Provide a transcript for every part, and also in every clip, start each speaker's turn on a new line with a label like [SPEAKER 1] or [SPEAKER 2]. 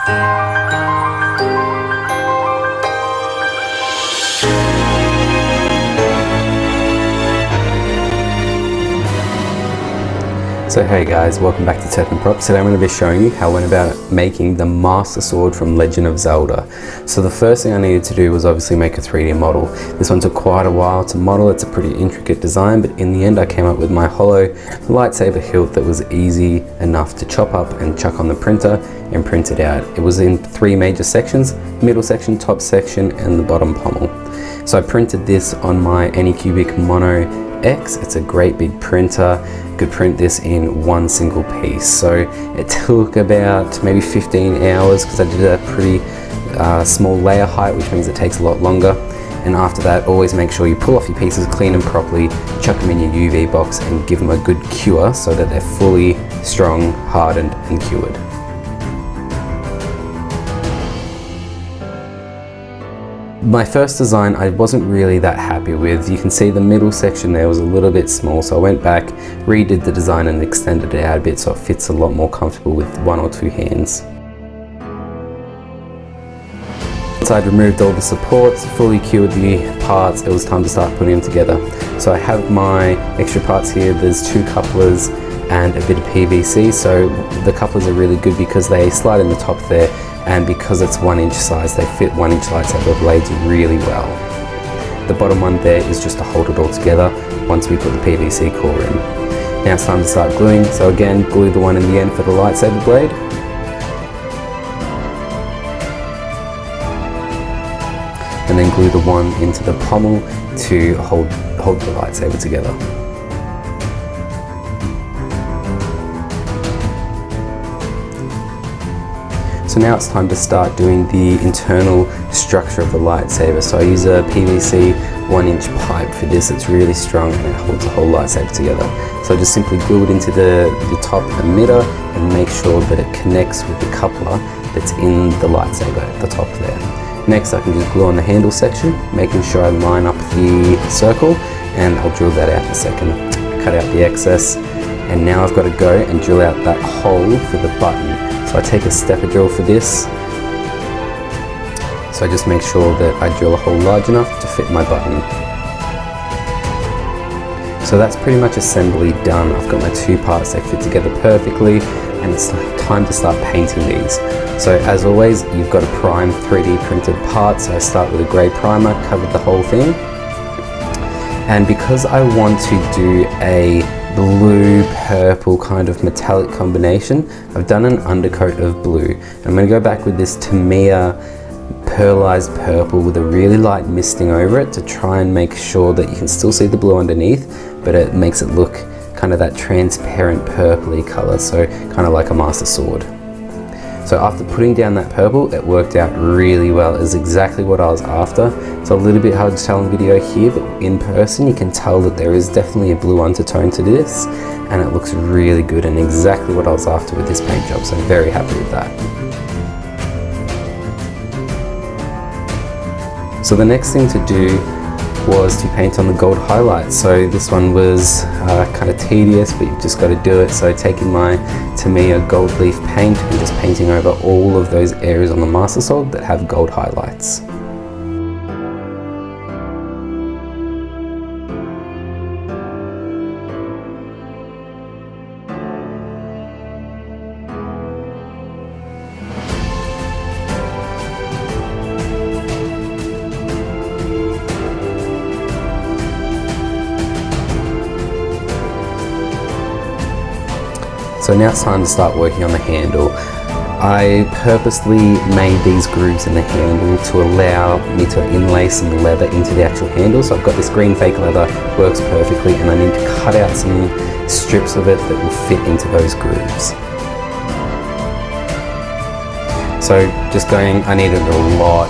[SPEAKER 1] So hey guys, welcome back to Tethan Props. Today I'm going to be showing you how I went about making the Master Sword from Legend of Zelda. So the first thing I needed to do was obviously make a 3D model. This one took quite a while to model. It's a pretty intricate design, but in the end I came up with my hollow lightsaber hilt that was easy enough to chop up and chuck on the printer and print it out. It was in 3 major sections: middle section, top section, and the bottom pommel. So I printed this on my Anycubic Mono X. It's a great big printer. Could print this in one single piece. So it took about maybe 15 hours because I did a pretty small layer height, which means it takes a lot longer. And after that, always make sure you pull off your pieces, clean them properly, chuck them in your UV box and give them a good cure so that they're fully strong, hardened and cured. My first design I wasn't really that happy with. You can see the middle section there was a little bit small, so I went back, redid the design and extended it out a bit so it fits a lot more comfortable with 1 or 2 hands. Once I'd removed all the supports, fully cured the parts, it was time to start putting them together. So I have my extra parts here. There's 2 couplers and a bit of PVC. So the couplers are really good because they slide in the top there, and because it's 1 inch size, they fit 1 inch lightsaber blades really well. The bottom one there is just to hold it all together once we put the PVC core in. Now it's time to start gluing, so again, glue the one in the end for the lightsaber blade. And then glue the one into the pommel to hold the lightsaber together. So now it's time to start doing the internal structure of the lightsaber. So I use a PVC 1 inch pipe for this. It's really strong and it holds the whole lightsaber together. So I just simply glue it into the top emitter and make sure that it connects with the coupler that's in the lightsaber at the top there. Next I can just glue on the handle section, making sure I line up the circle, and I'll drill that out in a second. Cut out the excess, and now I've got to go and drill out that hole for the button. So I take a stepper drill for this. So I just make sure that I drill a hole large enough to fit my button. So that's pretty much assembly done. I've got my 2 parts, they fit together perfectly, and it's time to start painting these. So as always, you've got to prime 3D printed parts. So I start with a grey primer, cover the whole thing. And because I want to do a blue purple kind of metallic combination, I've done an undercoat of blue. I'm going to go back with this Tamiya pearlized purple with a really light misting over it to try and make sure that you can still see the blue underneath, but it makes it look kind of that transparent purpley color, so kind of like a Master Sword. So after putting down that purple, it worked out really well. It was exactly what I was after. It's a little bit hard to tell in the video here, but in person you can tell that there is definitely a blue undertone to this, and it looks really good and exactly what I was after with this paint job, so I'm very happy with that. So the next thing to do was to paint on the gold highlights. So this one was kind of tedious, but you've just got to do it. So taking my Tamiya gold leaf paint and just painting over all of those areas on the Master Sword that have gold highlights. So now it's time to start working on the handle. I purposely made these grooves in the handle to allow me to inlay some leather into the actual handle. So I've got this green fake leather, works perfectly, and I need to cut out some strips of it that will fit into those grooves. So just I needed a lot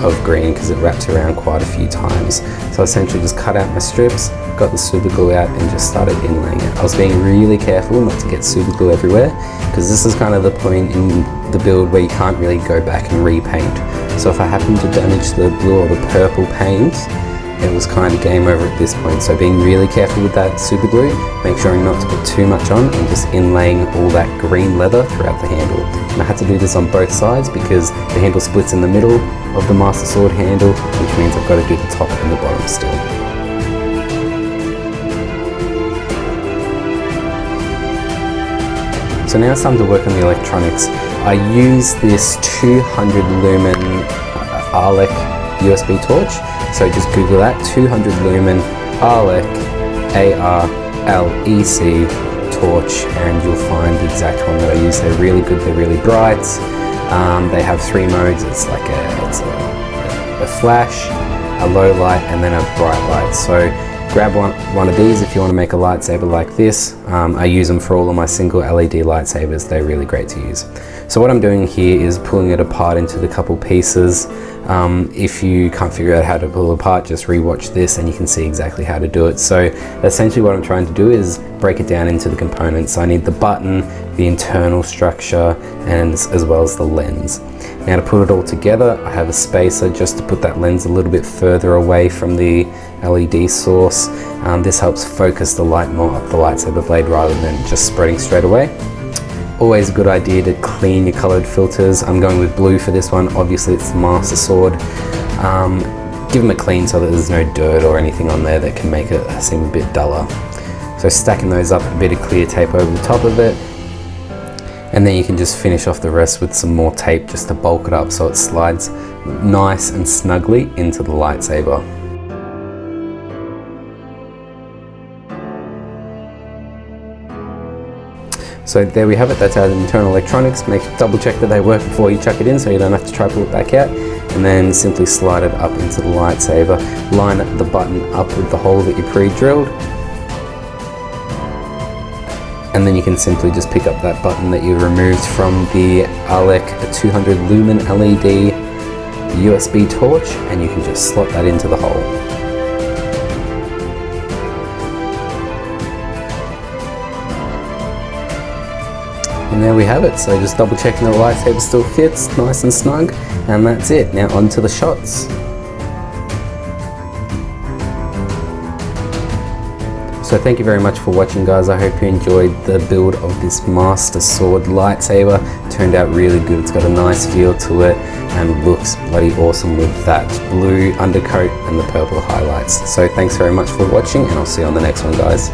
[SPEAKER 1] of green because it wraps around quite a few times. So I essentially just cut out my strips, got the super glue out and just started inlaying it. I was being really careful not to get super glue everywhere because this is kind of the point in the build where you can't really go back and repaint. So if I happen to damage the blue or the purple paint, it was kind of game over at this point. So being really careful with that super glue, make sure not to put too much on, and just inlaying all that green leather throughout the handle. And I had to do this on both sides because the handle splits in the middle of the Master Sword handle, which means I've got to do the top and the bottom still. So now it's time to work on the electronics. I use this 200 lumen Arlec USB torch. So just Google that, 200 lumen Arlec, A-R-L-E-C torch, and you'll find the exact one that I use. They're really good, they're really bright. They have 3 modes. It's like a flash, a low light, and then a bright light. So grab one of these if you want to make a lightsaber like this. I use them for all of my single LED lightsabers. They're really great to use. So what I'm doing here is pulling it apart into the couple pieces. If you can't figure out how to pull it apart, just rewatch this and you can see exactly how to do it. So essentially what I'm trying to do is break it down into the components. I need the button, the internal structure, and as well as the lens. Now to put it all together, I have a spacer just to put that lens a little bit further away from the LED source. This helps focus the light more up the lightsaber blade rather than just spreading straight away. Always a good idea to clean your colored filters. I'm going with blue for this one. Obviously it's the Master Sword. Give them a clean so that there's no dirt or anything on there that can make it seem a bit duller. So stacking those up, a bit of clear tape over the top of it. And then you can just finish off the rest with some more tape just to bulk it up so it slides nice and snugly into the lightsaber. So there we have it, that's our internal electronics. Double check that they work before you chuck it in so you don't have to try to pull it back out. And then simply slide it up into the lightsaber. Line the button up with the hole that you pre-drilled. And then you can simply just pick up that button that you removed from the Arlec 200 lumen LED USB torch, and you can just slot that into the hole. And there we have it. So just double checking the lightsaber still fits nice and snug, and that's it. Now onto the shots. So thank you very much for watching, guys. I hope you enjoyed the build of this Master Sword lightsaber. It turned out really good. It's got a nice feel to it and looks bloody awesome with that blue undercoat and the purple highlights. So thanks very much for watching, and I'll see you on the next one, guys.